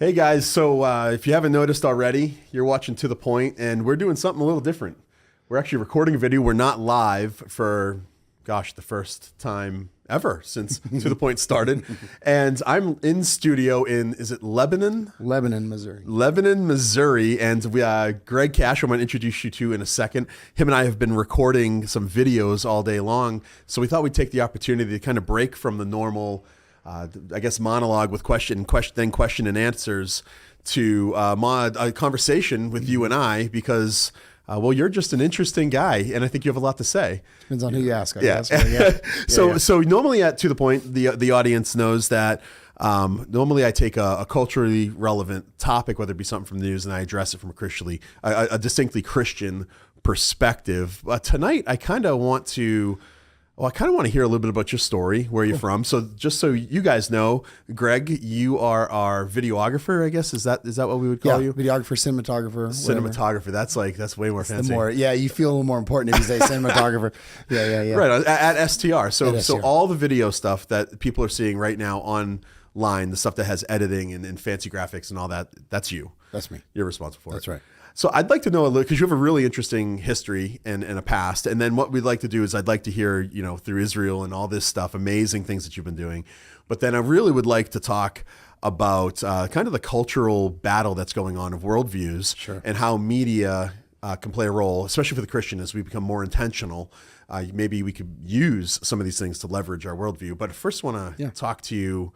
Hey guys, so if you haven't noticed already, you're watching To The Point, and we're doing something a little different. We're actually recording a video. We're not live for, the first time ever since To The Point started. And I'm in studio in, is it Lebanon? Lebanon, Missouri. Lebanon, Missouri. And we, Greg Cash, I'm going to introduce you to in a second. Him and I have been recording some videos all day long. So we thought we'd take the opportunity to kind of break from the normal monologue with question and answers to a conversation with you and I because, you're just an interesting guy, and I think you have a lot to say. Depends on who you ask, I guess. guess. So normally at To The Point, the audience knows that normally I take a culturally relevant topic, whether it be something from the news, and I address it from a distinctly Christian perspective. But tonight, I kind of want to hear a little bit about your story, where you're from. So just so you guys know, Greg, you are our videographer, I guess. Is that what we would call you? Videographer, cinematographer. Cinematographer. That's way more fancy. You feel a little more important if you say cinematographer. Yeah. Right, at STR. So all the video stuff that people are seeing right now online, the stuff that has editing and fancy graphics and all that, that's you. That's me. You're responsible for it. That's right. So I'd like to know a little, because you have a really interesting history and a past. And then what we'd like to do is I'd like to hear, through Israel and all this stuff, amazing things that you've been doing. But then I really would like to talk about kind of the cultural battle that's going on of worldviews. Sure. And how media can play a role, especially for the Christian, as we become more intentional. Maybe we could use some of these things to leverage our worldview. But first, I want to talk to you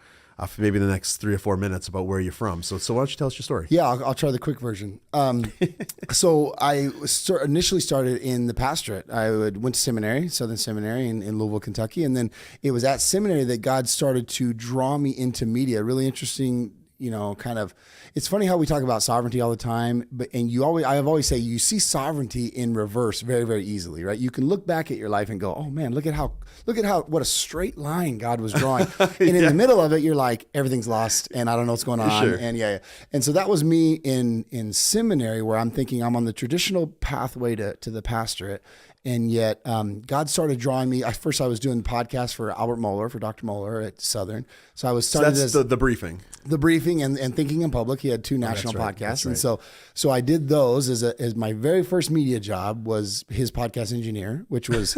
for maybe the next 3 or 4 minutes about where you're from. So why don't you tell us your story? Yeah, I'll try the quick version. So I initially started in the pastorate. I went to seminary, Southern Seminary in Louisville, Kentucky. And then it was at seminary that God started to draw me into media. Really interesting, it's funny how we talk about sovereignty all the time, I have always say you see sovereignty in reverse very, very easily, right? You can look back at your life and go, oh man, look at how, what a straight line God was drawing. And in the middle of it, you're like, everything's lost and I don't know what's going on. Sure. And And so that was me in seminary, where I'm thinking I'm on the traditional pathway to the pastorate. And yet God started drawing me. First, I was doing podcasts for for Dr. Moeller at Southern. So I was starting the briefing. The briefing and Thinking in Public. He had 2 national podcasts. And so I did those as my very first media job was his podcast engineer, which was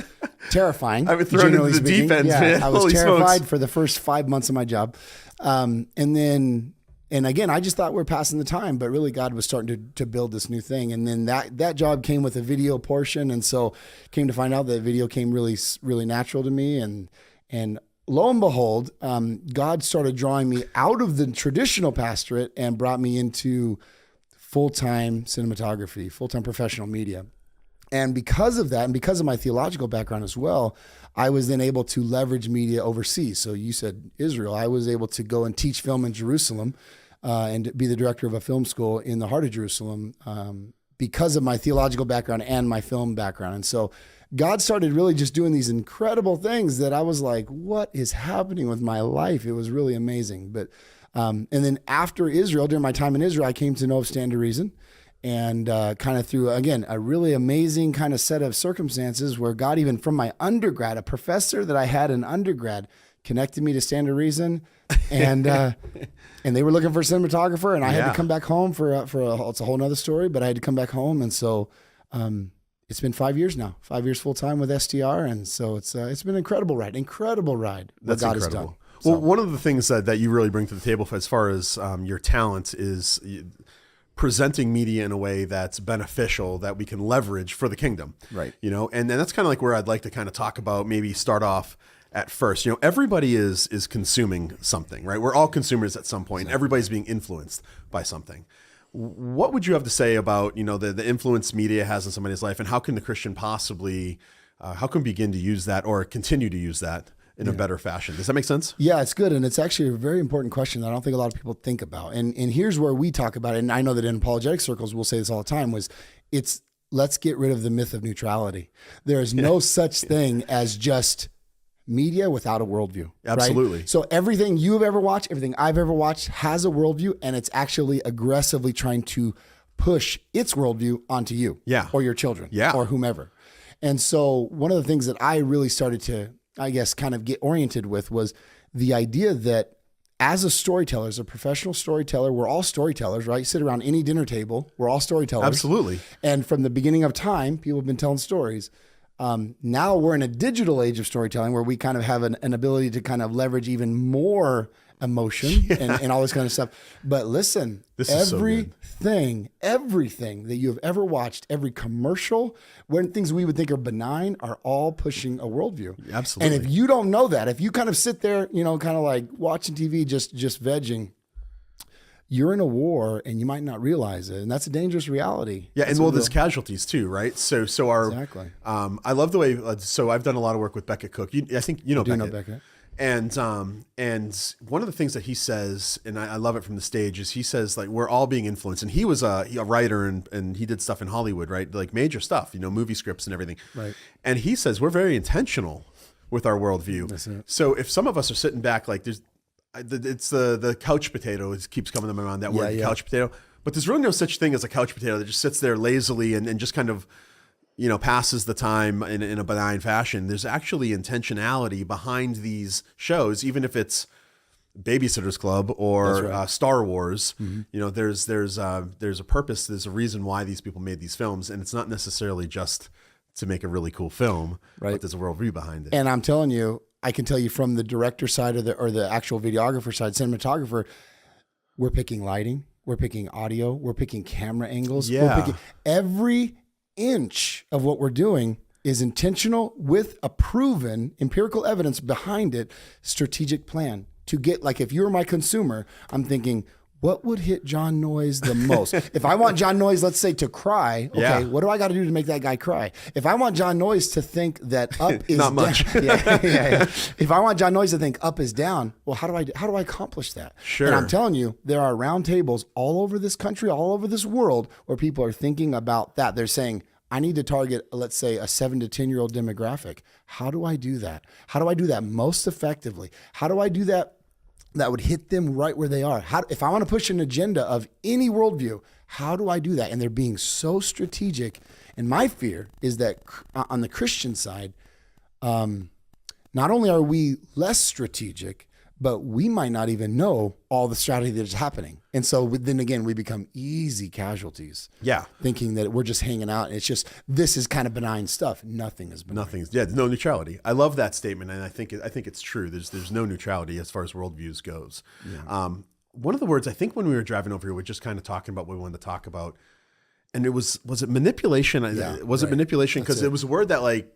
terrifying. I was thrown into the deep end, man. I was Holy terrified smokes. for the first 5 months of my job. And again, I just thought we're passing the time, but really God was starting to build this new thing. And then that job came with a video portion. And so came to find out that video came really, really natural to me. And lo and behold, God started drawing me out of the traditional pastorate and brought me into full-time cinematography, full-time professional media. And because of that, and because of my theological background as well, I was then able to leverage media overseas. So you said Israel. I was able to go and teach film in Jerusalem and be the director of a film school in the heart of Jerusalem because of my theological background and my film background. And so God started really just doing these incredible things that I was like, what is happening with my life? It was really amazing. But and then after Israel, during my time in Israel, I came to know of Stand to Reason. And kind of through, again, a really amazing kind of set of circumstances where God, even from my undergrad, a professor that I had in undergrad, connected me to Stand to Reason. And and they were looking for a cinematographer. And I had to come back home it's a whole nother story, but I had to come back home. And so it's been 5 years now, 5 years full time with STR. And so it's been an incredible ride. That's God incredible. has done. Well, one of the things that you really bring to the table as far as your talent is presenting media in a way that's beneficial, that we can leverage for the kingdom. Right. And that's kind of like where I'd like to kind of talk about, maybe start off at first. Everybody is consuming something, right? We're all consumers at some point. Exactly. Everybody's being influenced by something. What would you have to say about, the influence media has in somebody's life, and how can the Christian possibly, begin to use that or continue to use that in a better fashion? Does that make sense? Yeah, it's good. And it's actually a very important question that I don't think a lot of people think about. And here's where we talk about it. And I know that in apologetic circles, we'll say this all the time, let's get rid of the myth of neutrality. There is no such thing as just media without a worldview. Absolutely. Right? So everything you've ever watched, everything I've ever watched has a worldview, and it's actually aggressively trying to push its worldview onto you or your children or whomever. And so one of the things that I really started to, I guess, kind of get oriented with was the idea that as a storyteller, as a professional storyteller, we're all storytellers, right? You sit around any dinner table, we're all storytellers. Absolutely. And from the beginning of time, people have been telling stories. Now we're in a digital age of storytelling where we kind of have an ability to kind of leverage even more emotion and all this kind of stuff. But listen, everything that you have ever watched, every commercial, when things we would think are benign are all pushing a worldview. Absolutely. And if you don't know that, if you kind of sit there, kind of like watching TV, just vegging, you're in a war and you might not realize it. And that's a dangerous reality. Yeah. And there's casualties too, right? So Exactly. I love the way, so I've done a lot of work with Beckett Cook. I think you know Beckett. And one of the things that he says, and I love it from the stage, is he says like we're all being influenced. And he was a writer and he did stuff in Hollywood, right? Like major stuff, movie scripts and everything. Right. And he says we're very intentional with our worldview. That's it. So if some of us are sitting back, like it's the couch potato. It keeps coming to my mind, that word, couch potato. But there's really no such thing as a couch potato that just sits there lazily and just kind of passes the time in a benign fashion. There's actually intentionality behind these shows, even if it's Babysitter's Club or Star Wars. Mm-hmm. There's a purpose. There's a reason why these people made these films, and it's not necessarily just to make a really cool film, right? But there's a worldview behind it. And I'm telling you, I can tell you from the director side or the actual videographer side, cinematographer, we're picking lighting, we're picking audio, we're picking camera angles. Yeah. We're picking every inch of what we're doing is intentional with a proven empirical evidence behind it, strategic plan to get, like, if you're my consumer, I'm thinking, what would hit Jon Noyes the most? If I want Jon Noyes, let's say, to cry, okay, what do I got to do to make that guy cry? If I want Jon Noyes to think that up is not down, much. If I want Jon Noyes to think up is down, well, how do I accomplish that? Sure. And I'm telling you, there are round tables all over this country, all over this world, where people are thinking about that. They're saying, I need to target, let's say, a 7 to 10-year-old demographic. How do I do that? How do I do that most effectively? How do I do that would hit them right where they are? If I want to push an agenda of any worldview, how do I do that? And they're being so strategic. And my fear is that on the Christian side, not only are we less strategic, but we might not even know all the strategy that's happening. And so then again, we become easy casualties. Yeah. Thinking that we're just hanging out. And it's just, this is kind of benign stuff. Nothing is benign. There's no neutrality. I love that statement. And I think it's true. There's no neutrality as far as worldviews goes. Yeah. One of the words, I think when we were driving over here, we're just kind of talking about what we wanted to talk about. And was it manipulation? Yeah, it manipulation? Because it was a word that, like,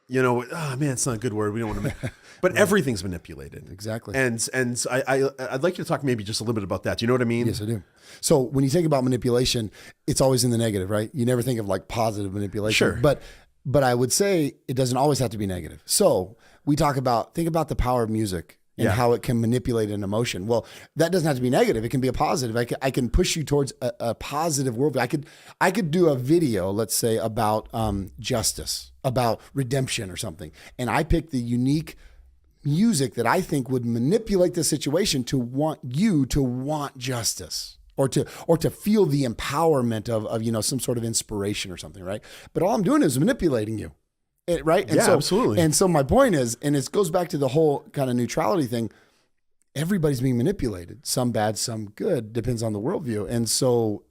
it's not a good word. We don't want to, but everything's manipulated. Exactly. And I'd like you to talk maybe just a little bit about that. Do you know what I mean? Yes, I do. So when you think about manipulation, it's always in the negative, right? You never think of like positive manipulation. Sure. But I would say it doesn't always have to be negative. So we think about the power of music and how it can manipulate an emotion. Well, that doesn't have to be negative. It can be a positive. I can push you towards a positive worldview. I could do a video, let's say, about justice, about redemption or something. And I pick the unique music that I think would manipulate the situation to want you to want justice or to feel the empowerment of some sort of inspiration or something, right? But all I'm doing is manipulating you. Right? And absolutely. And so my point is, and it goes back to the whole kind of neutrality thing, everybody's being manipulated, some bad, some good, depends on the worldview. And so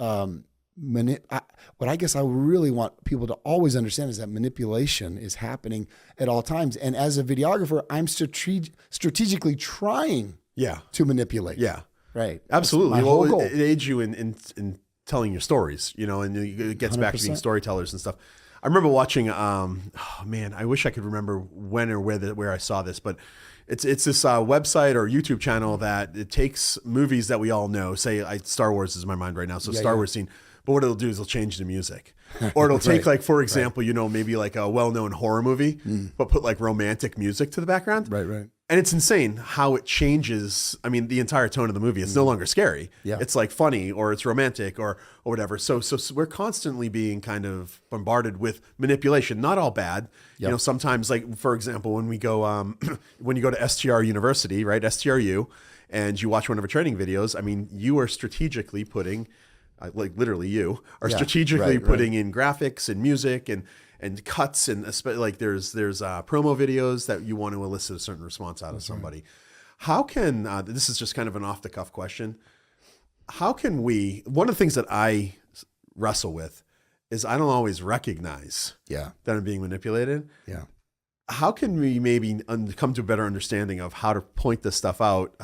what I guess I really want people to always understand is that manipulation is happening at all times. And as a videographer, I'm strategically trying to manipulate. Yeah. Right. Absolutely. That's my whole goal. It aids you in telling your stories, and it gets 100%. Back to being storytellers and stuff. I remember watching, I wish I could remember when or where I saw this, but it's this website or YouTube channel that it takes movies that we all know. Say Star Wars is in my mind right now, so Star Wars scene. But what it'll do is it'll change the music, or it'll take like, for example, maybe like a well-known horror movie, but put like romantic music to the background. Right. And it's insane how it changes. I mean, the entire tone of the movie. It's no longer scary. Yeah. It's like funny or it's romantic or whatever. So we're constantly being kind of bombarded with manipulation. Not all bad. Yep. Sometimes, like, for example, when we go when you go to STR University, right, STRU, and you watch one of our training videos, I mean, you are strategically putting, like literally you are strategically putting in graphics and music and cuts, and like there's promo videos that you want to elicit a certain response out of somebody. Right. How can, this is just kind of an off the cuff question. How can we, one of the things that I wrestle with is I don't always recognize Yeah. that I'm being manipulated. Yeah. How can we maybe come to a better understanding of how to point this stuff out,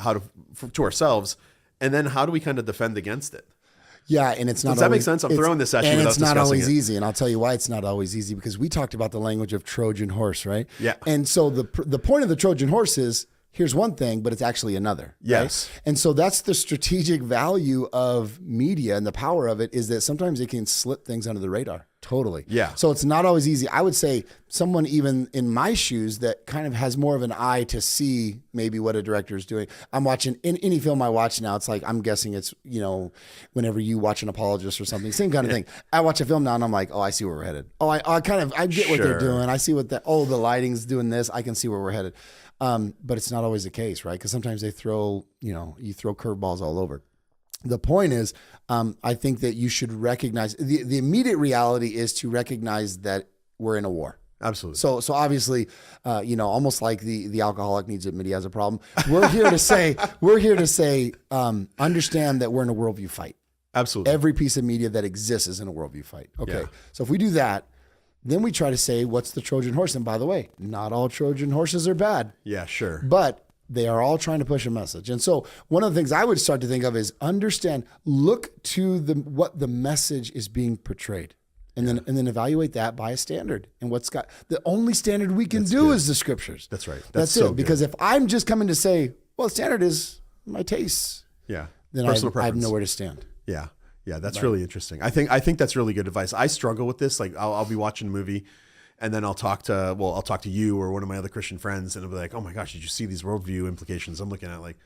to ourselves, and then how do we kind of defend against it? Yeah, and it's not. Does that make sense? I'm throwing this at you without discussing it. And it's not always easy, and I'll tell you why it's not always easy, because we talked about the language of Trojan horse, right? Yeah. And so the point of the Trojan horse is, here's one thing, but it's actually another. Yes. Right? And so that's the strategic value of media, and the power of it is that sometimes it can slip things under the radar. Totally. Yeah. So it's not always easy. I would say someone even in my shoes that kind of has more of an eye to see maybe what a director is doing. I'm watching in any film I watch now. It's like, I'm guessing it's, whenever you watch an apologist or something, same kind of thing. I watch a film now and I'm like, oh, I see where we're headed. Oh, I get what they're doing. I see the lighting's doing this. I can see where we're headed. But it's not always the case, right? Because sometimes they throw curveballs all over. The point is, I think that you should recognize the immediate reality is to recognize that we're in a war. Absolutely. So obviously, almost like the alcoholic needs to admit he has a problem. We're here to say, understand that we're in a worldview fight. Absolutely. Every piece of media that exists is in a worldview fight. Okay. Yeah. So if we do that, then we try to say, what's the Trojan horse? And by the way, not all Trojan horses are bad. Yeah, sure. But they are all trying to push a message. And so one of the things I would start to think of is look to what the message is being portrayed. And then evaluate that by a standard. And the only standard we can do is the scriptures. That's right. That's so it. Because if I'm just coming to say, well, the standard is my tastes. Yeah. Then I have nowhere to stand. Yeah. Yeah. That's really interesting. I think that's really good advice. I struggle with this. Like I'll be watching a movie and then I'll talk to you or one of my other Christian friends and I'll be like, oh my gosh, did you see these worldview implications? I'm looking at like,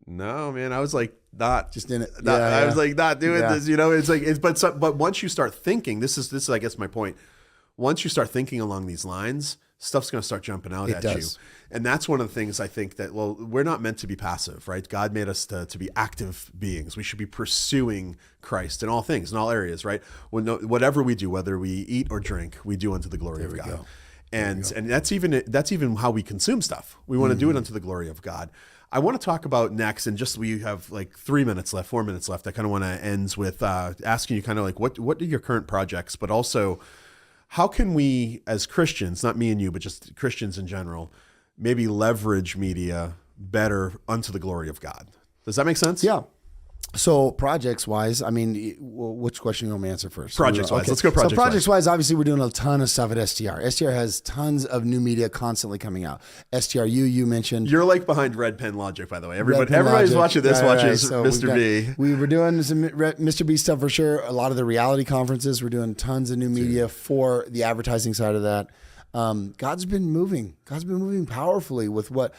no, man, I was like, not just in it. I was like, not doing this, it's like, but once you start thinking, this is, I guess my point. Once you start thinking along these lines, stuff's going to start jumping out at you. And that's one of the things I think that, we're not meant to be passive, right? God made us to be active beings. We should be pursuing Christ in all things, in all areas, right? Whatever we do, whether we eat or drink, we do unto the glory of God. Go. And that's even how we consume stuff. We want to do it unto the glory of God. I want to talk about next, and just we have like 4 minutes left. I kind of want to end with asking you kind of like, what are your current projects, but also how can we as Christians, not me and you, but just Christians in general, maybe leverage media better unto the glory of God? Does that make sense? Yeah. So projects wise, I mean, which question you want me to answer first? Projects wise. Okay. Let's go projects wise. So projects wise, obviously we're doing a ton of stuff at STR. STR has tons of new media constantly coming out. STRU, you mentioned. You're like behind Red Pen Logic, by the way. Everybody's watching this, watches so Mr. B. We were doing some Mr. B stuff for sure. A lot of the reality conferences, we're doing tons of new media for the advertising side of that. God's been moving powerfully with what,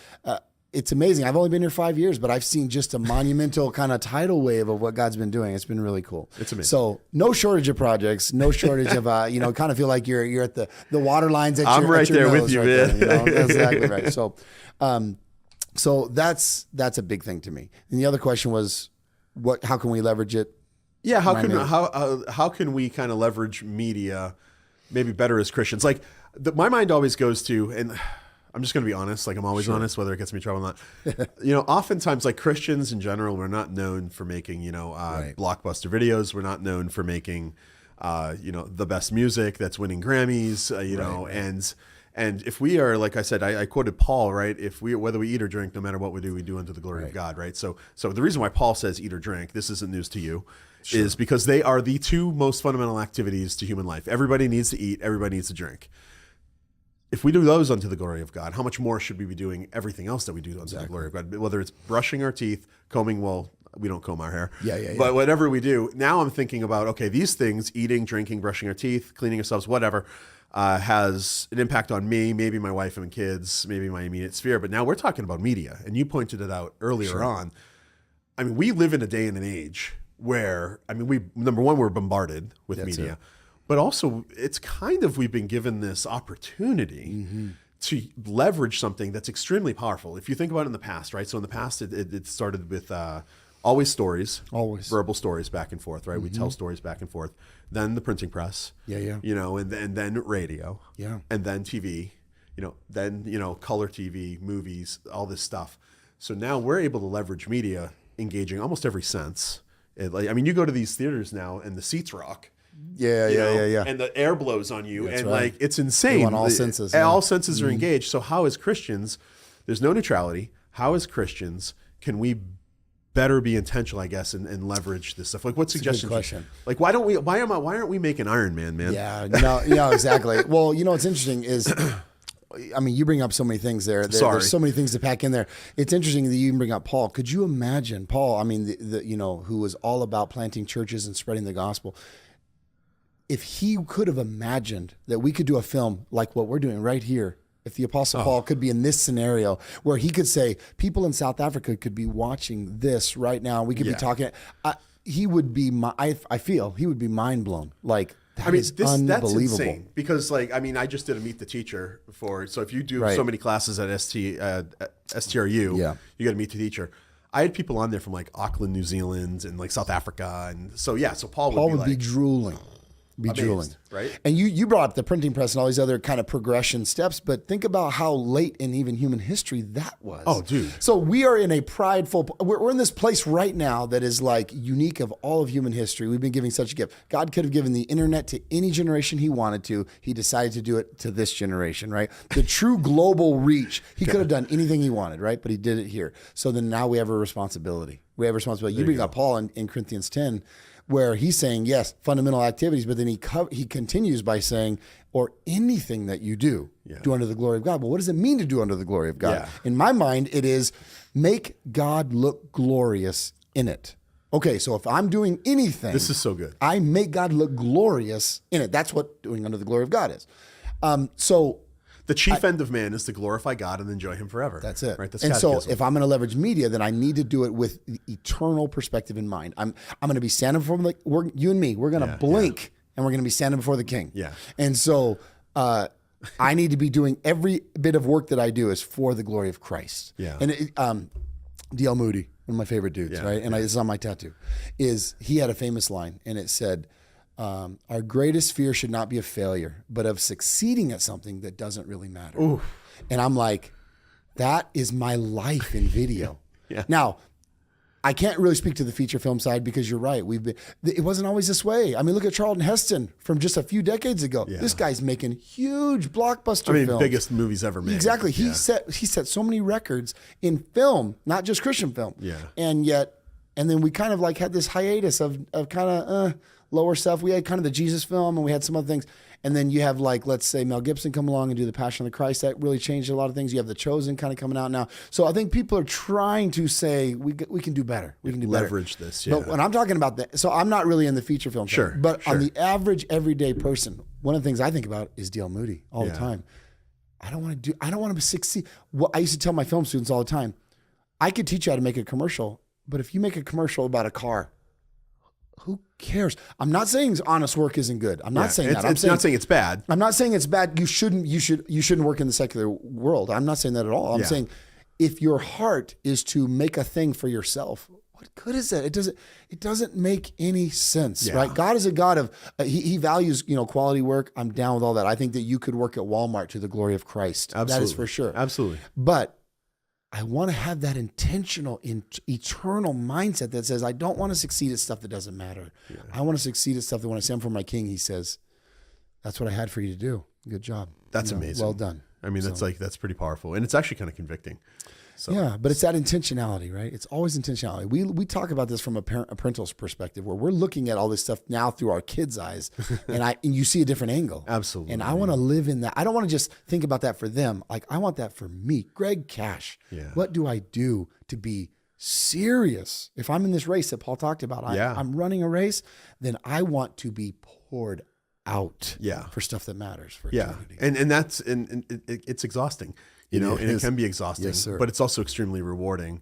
it's amazing. I've only been here 5 years, but I've seen just a monumental kind of tidal wave of what God's been doing. It's been really cool. It's amazing. So no shortage of projects, no shortage of, kind of feel like you're at the water lines at I'm right there with you, man. That's exactly right. So that's a big thing to me. And the other question was, how can we leverage it? Yeah. How can we kind of leverage media maybe better as Christians? Like my mind always goes to, and I'm just going to be honest. Like I'm always honest, whether it gets me in trouble or not. Oftentimes like Christians in general, we're not known for making, blockbuster videos. We're not known for making, the best music that's winning Grammys, and if we are, like I said, I quoted Paul, right? Whether we eat or drink, no matter what we do unto the glory of God, right? So the reason why Paul says eat or drink, this isn't news to you, is because they are the two most fundamental activities to human life. Everybody needs to eat. Everybody needs to drink. If we do those unto the glory of God, how much more should we be doing everything else that we do unto the glory of God? Whether it's brushing our teeth, combing, we don't comb our hair. But whatever we do, now I'm thinking about, okay, these things, eating, drinking, brushing our teeth, cleaning ourselves, whatever, has an impact on me, maybe my wife and kids, maybe my immediate sphere. But now we're talking about media, and you pointed it out earlier on. I mean, we live in a day and an age where, number one, we're bombarded with media. But also, it's we've been given this opportunity to leverage something that's extremely powerful. If you think about it in the past, right? So in the past, it started with always stories, verbal stories back and forth, right? We tell stories back and forth. Then the printing press, and then radio, and then TV, then color TV, movies, all this stuff. So now we're able to leverage media, engaging almost every sense. I mean, you go to these theaters now and the seats rock. Yeah. And the air blows on you. That's and right. like, it's insane. On all senses. All senses are engaged. So how as Christians, there's no neutrality. How as Christians can we better be intentional, I guess, and leverage this stuff? Like, what suggestions? Good question. Like, why aren't we making Iron Man, man? Yeah, no, exactly. Well, what's interesting is, I mean, you bring up so many things there. There's so many things to pack in there. It's interesting that you even bring up Paul. Could you imagine Paul? I mean, who was all about planting churches and spreading the gospel. If he could have imagined that we could do a film like what we're doing right here, if the Apostle Paul could be in this scenario where he could say, people in South Africa could be watching this right now, we could be talking, he would be, I feel he would be mind blown. Like, that's unbelievable. That's insane. Because, like, I mean, I just did a Meet the Teacher so if you do so many classes at STRU, you got to Meet the Teacher. I had people on there from like Auckland, New Zealand, and like South Africa, and so so Paul would be drooling. Drooling, right? And you brought up the printing press and all these other kind of progression steps, but think about how late in even human history that was. Oh, dude. So we are in a we're in this place right now that is like unique of all of human history. We've been giving such a gift. God could have given the internet to any generation he wanted to. He decided to do it to this generation, right? The true global reach. He could have done anything he wanted, right? But he did it here. So then now we have a responsibility. You bring up Paul in Corinthians 10, where he's saying, yes, fundamental activities, but then he continues by saying, or anything that you do, do unto the glory of God. Well, what does it mean to do unto the glory of God? Yeah. In my mind, it is make God look glorious in it. Okay, so if I'm doing anything, this is so good. I make God look glorious in it. That's what doing unto the glory of God is. The chief end of man is to glorify God and enjoy him forever. That's it. Right? That's and catechism. so if I'm going to leverage media, then I need to do it with the eternal perspective in mind. I'm going to be standing before you and me. We're going to blink and we're going to be standing before the King. Yeah. And so I need to be doing every bit of work that I do is for the glory of Christ. Yeah. And D.L. Moody, one of my favorite dudes, right? And it's on my tattoo. He had a famous line, and it said, our greatest fear should not be of failure, but of succeeding at something that doesn't really matter. Ooh. And I'm like, that is my life in video. Yeah. Now, I can't really speak to the feature film side because you're right. It wasn't always this way. I mean, look at Charlton Heston from just a few decades ago. Yeah. This guy's making huge blockbuster films. Biggest movies ever made. Exactly. He set so many records in film, not just Christian film. Yeah. And then we kind of like had this hiatus of kind of lower stuff. We had kind of the Jesus film and we had some other things. And then you have like, let's say Mel Gibson come along and do the Passion of the Christ. That really changed a lot of things. You have The Chosen kind of coming out now. So I think people are trying to say we can do better. We can do leverage better. This. Yeah. But when I'm talking about that, so I'm not really in the feature film. Sure. Thing, but on the average everyday person, one of the things I think about is D.L. Moody all the time. I don't want to succeed. Well, I used to tell my film students all the time, I could teach you how to make a commercial, but if you make a commercial about a car, who cares? I'm not saying honest work isn't good. I'm not saying that. I'm not saying it's bad. I'm not saying it's bad. You shouldn't work in the secular world. I'm not saying that at all. I'm saying if your heart is to make a thing for yourself, what good is that? It doesn't make any sense, right? God is a God of he values, quality work. I'm down with all that. I think that you could work at Walmart to the glory of Christ. Absolutely. That is for sure. Absolutely. But I want to have that intentional, eternal mindset that says, I don't want to succeed at stuff that doesn't matter. Yeah. I want to succeed at stuff that when I stand before my King, he says, that's what I had for you to do. Good job. That's amazing. Well done. I mean, that's pretty powerful. And it's actually kind of convicting. So. Yeah, but it's that intentionality, right? It's always intentionality. We talk about this from a parental perspective where we're looking at all this stuff now through our kids' eyes and you see a different angle. Absolutely. And I want to live in that. I don't want to just think about that for them. Like I want that for me. Greg Cash. Yeah. What do I do to be serious? If I'm in this race that Paul talked about, I'm running a race, then I want to be poured out for stuff that matters for eternity. And that's it's exhausting. And it can be exhausting, but it's also extremely rewarding.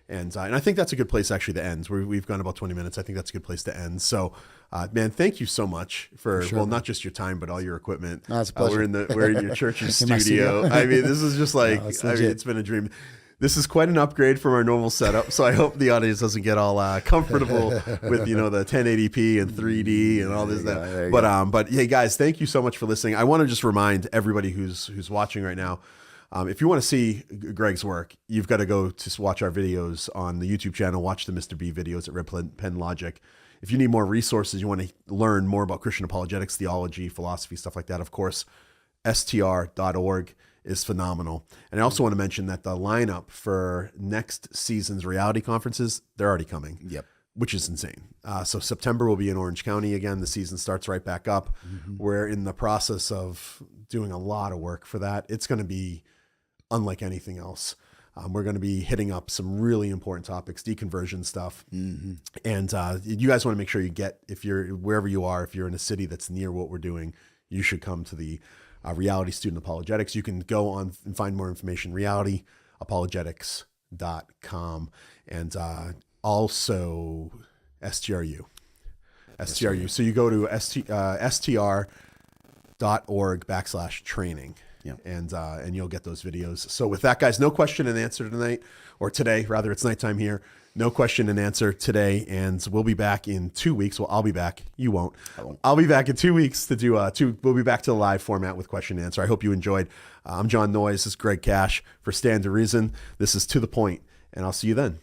And I think that's a good place actually to end. We've gone about 20 minutes. I think that's a good place to end. So, man, thank you so much for not just your time, but all your equipment. No, it's a pleasure. We're in your church's In studio. I mean, this is just like, it's been a dream. This is quite an upgrade from our normal setup. So I hope the audience doesn't get all comfortable with, the 1080p and 3D and all this. But hey guys, thank you so much for listening. I want to just remind everybody who's watching right now, If you want to see Greg's work, you've got to go to watch our videos on the YouTube channel, watch the Mr. B videos at Red Pen Logic. If you need more resources, you want to learn more about Christian apologetics, theology, philosophy, stuff like that, of course, str.org is phenomenal. And I also want to mention that the lineup for next season's reality conferences, they're already coming. Yep. Which is insane. So September will be in Orange County again. The season starts right back up. We're in the process of doing a lot of work for that. It's going to be unlike anything else. We're going to be hitting up some really important topics, deconversion stuff. And you guys want to make sure you get, if you're wherever you are, if you're in a city that's near what we're doing, you should come to the Reality Student Apologetics. You can go on and find more information, realityapologetics.com. And also STRU. So you go to str.org/training. Yeah. And you'll get those videos. So with that, guys, no question and answer tonight, or today, rather, it's nighttime here. No question and answer today, and we'll be back in 2 weeks. Well, I'll be back. You won't. I won't. I'll be back in 2 weeks to do we'll be back to the live format with question and answer. I hope you enjoyed. I'm Jon Noyes. This is Greg Cash for Stand to Reason. This is To the Point, and I'll see you then.